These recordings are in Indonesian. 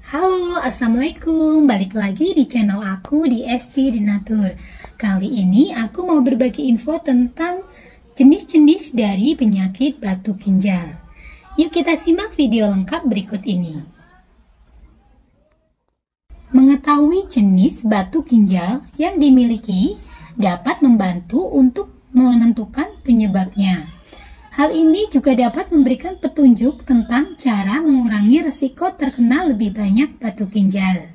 Halo, Assalamualaikum. Balik lagi di channel aku di Esti Denatur. Kali ini aku mau berbagi info tentang jenis-jenis dari penyakit batu ginjal. Yuk kita simak video lengkap berikut ini. Mengetahui jenis batu ginjal yang dimiliki dapat membantu untuk menentukan penyebabnya. Hal ini juga dapat memberikan petunjuk tentang cara mengurangi risiko terkena lebih banyak batu ginjal.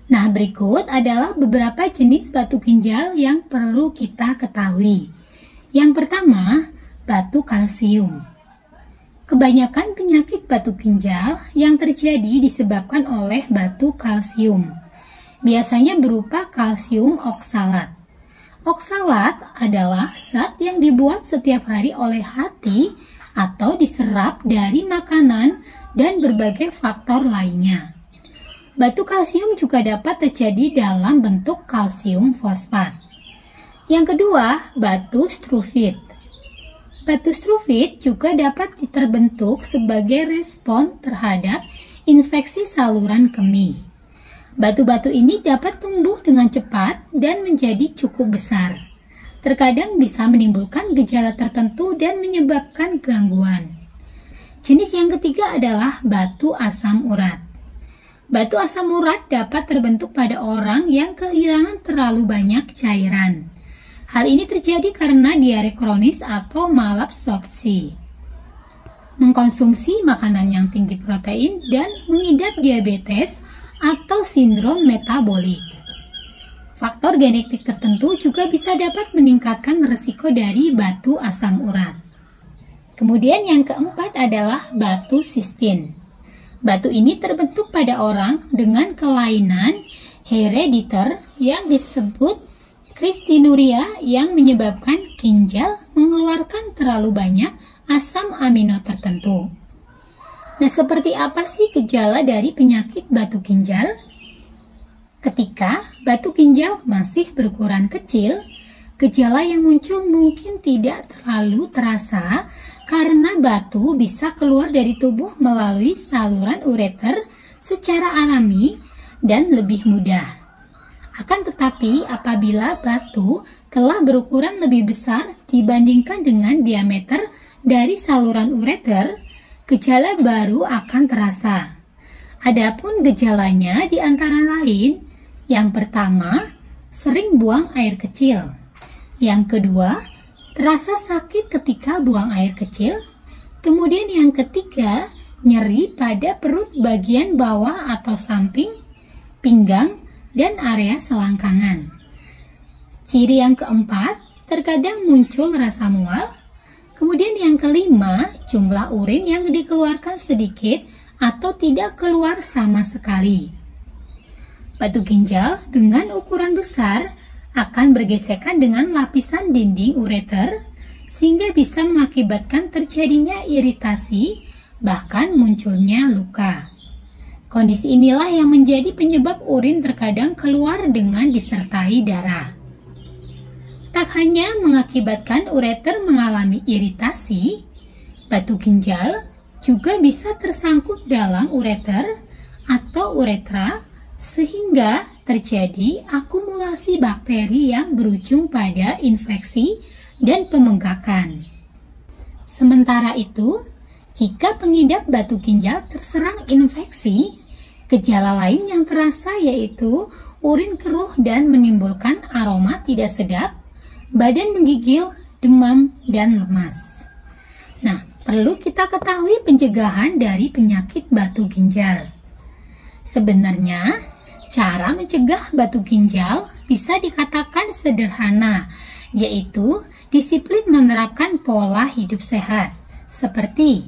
Nah, berikut adalah beberapa jenis batu ginjal yang perlu kita ketahui. Yang pertama, batu kalsium. Kebanyakan penyakit batu ginjal yang terjadi disebabkan oleh batu kalsium. Biasanya berupa kalsium oksalat. Oksalat adalah zat yang dibuat setiap hari oleh hati atau diserap dari makanan dan berbagai faktor lainnya. Batu kalsium juga dapat terjadi dalam bentuk kalsium fosfat. Yang kedua, batu struvit. Batu struvit juga dapat terbentuk sebagai respon terhadap infeksi saluran kemih. Batu-batu ini dapat tumbuh dengan cepat dan menjadi cukup besar. Terkadang bisa menimbulkan gejala tertentu dan menyebabkan gangguan. Jenis yang ketiga adalah batu asam urat. Batu asam urat dapat terbentuk pada orang yang kehilangan terlalu banyak cairan. Hal ini terjadi karena diare kronis atau malabsorpsi, mengkonsumsi makanan yang tinggi protein, dan mengidap diabetes atau sindrom metabolik. Faktor genetik tertentu juga bisa dapat meningkatkan risiko dari batu asam urat. Kemudian yang keempat adalah batu sistin. Batu ini terbentuk pada orang dengan kelainan herediter yang disebut kristinuria yang menyebabkan ginjal mengeluarkan terlalu banyak asam amino tertentu. Nah, seperti apa sih gejala dari penyakit batu ginjal? Ketika batu ginjal masih berukuran kecil, gejala yang muncul mungkin tidak terlalu terasa karena batu bisa keluar dari tubuh melalui saluran ureter secara alami dan lebih mudah. Akan tetapi, apabila batu telah berukuran lebih besar dibandingkan dengan diameter dari saluran ureter, gejala baru akan terasa. Adapun gejalanya di antara lain, yang pertama, sering buang air kecil. Yang kedua, terasa sakit ketika buang air kecil. Kemudian yang ketiga, nyeri pada perut bagian bawah atau samping, pinggang, dan area selangkangan. Ciri yang keempat, terkadang muncul rasa mual. Kemudian yang kelima, jumlah urin yang dikeluarkan sedikit atau tidak keluar sama sekali. Batu ginjal dengan ukuran besar akan bergesekan dengan lapisan dinding ureter sehingga bisa mengakibatkan terjadinya iritasi, bahkan munculnya luka. Kondisi inilah yang menjadi penyebab urin terkadang keluar dengan disertai darah. Tak hanya mengakibatkan ureter mengalami iritasi, batu ginjal juga bisa tersangkut dalam ureter atau uretra sehingga terjadi akumulasi bakteri yang berujung pada infeksi dan pembengkakan. Sementara itu, jika pengidap batu ginjal terserang infeksi, gejala lain yang terasa yaitu urin keruh dan menimbulkan aroma tidak sedap, badan menggigil, demam, dan lemas. Nah, perlu kita ketahui pencegahan dari penyakit batu ginjal. Sebenarnya, cara mencegah batu ginjal bisa dikatakan sederhana, yaitu disiplin menerapkan pola hidup sehat. Seperti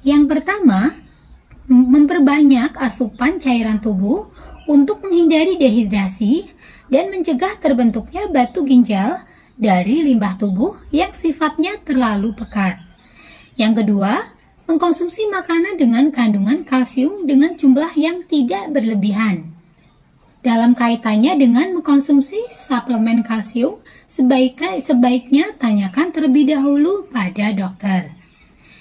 yang pertama, memperbanyak asupan cairan tubuh untuk menghindari dehidrasi dan mencegah terbentuknya batu ginjal dari limbah tubuh yang sifatnya terlalu pekat. Yang kedua, mengkonsumsi makanan dengan kandungan kalsium dengan jumlah yang tidak berlebihan. Dalam kaitannya dengan mengkonsumsi suplemen kalsium, sebaiknya tanyakan terlebih dahulu pada dokter.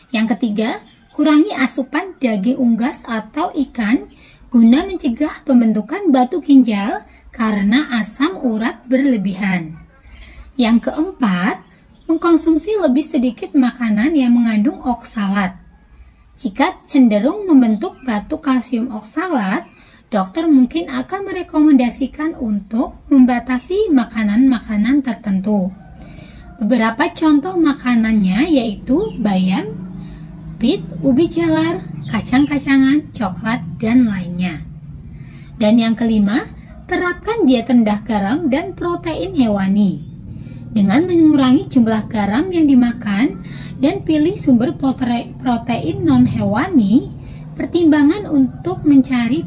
Yang ketiga, kurangi asupan daging unggas atau ikan guna mencegah pembentukan batu ginjal karena asam urat berlebihan. Yang keempat, mengkonsumsi lebih sedikit makanan yang mengandung oksalat. Jika cenderung membentuk batu kalsium oksalat, dokter mungkin akan merekomendasikan untuk membatasi makanan-makanan tertentu. Beberapa contoh makanannya yaitu bayam, bit, ubi jalar, kacang-kacangan, coklat, dan lainnya. Dan yang kelima, terapkan diet rendah garam dan protein hewani. Dengan mengurangi jumlah garam yang dimakan dan pilih sumber protein non-hewani, pertimbangan untuk mencari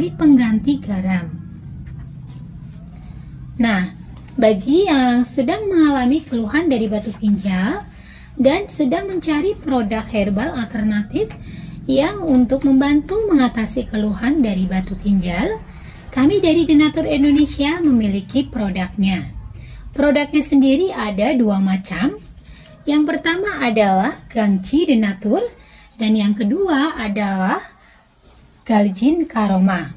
pengganti garam. Nah, bagi yang sedang mengalami keluhan dari batu ginjal dan sedang mencari produk herbal alternatif yang untuk membantu mengatasi keluhan dari batu ginjal, kami dari Denatur Indonesia memiliki produknya. Produknya sendiri ada dua macam. Yang pertama adalah Gangchi Denatur dan yang kedua adalah Galgin Karoma.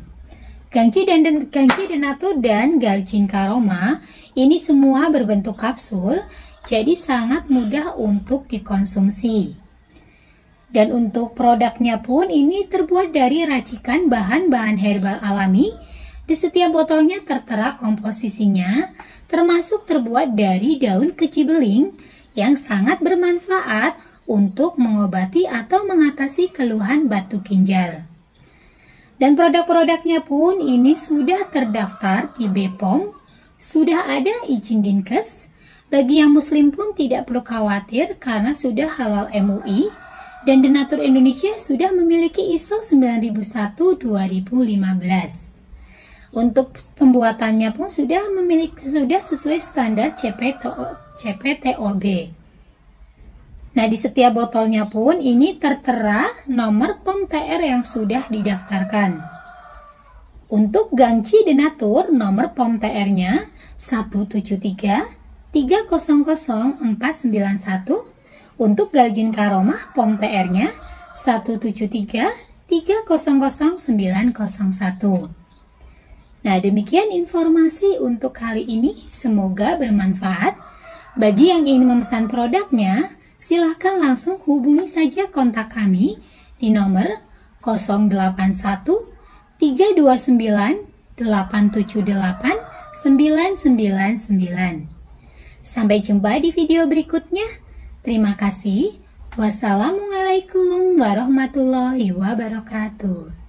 Gangchi Denatur dan Galgin Karoma ini semua berbentuk kapsul, jadi sangat mudah untuk dikonsumsi. Dan untuk produknya pun ini terbuat dari racikan bahan-bahan herbal alami. Di setiap botolnya tertera komposisinya, termasuk terbuat dari daun kecibeling yang sangat bermanfaat untuk mengobati atau mengatasi keluhan batu ginjal. Dan produk-produknya pun ini sudah terdaftar di BPOM, sudah ada izin Dinkes. Bagi yang muslim pun tidak perlu khawatir karena sudah halal MUI dan Denatur Indonesia sudah memiliki ISO 9001-2015. Untuk pembuatannya pun sudah sesuai standar CPTOB. Nah, di setiap botolnya pun ini tertera nomor POM TR yang sudah didaftarkan. Untuk Gangchi Denatur, nomor POM TR-nya 173300491. Untuk Galgin Karoma, POM TR-nya 173300901. Nah, demikian informasi untuk kali ini. Semoga bermanfaat. Bagi yang ingin memesan produknya, silahkan langsung hubungi saja kontak kami di nomor 081 329 878 999. Sampai jumpa di video berikutnya. Terima kasih. Wassalamualaikum warahmatullahi wabarakatuh.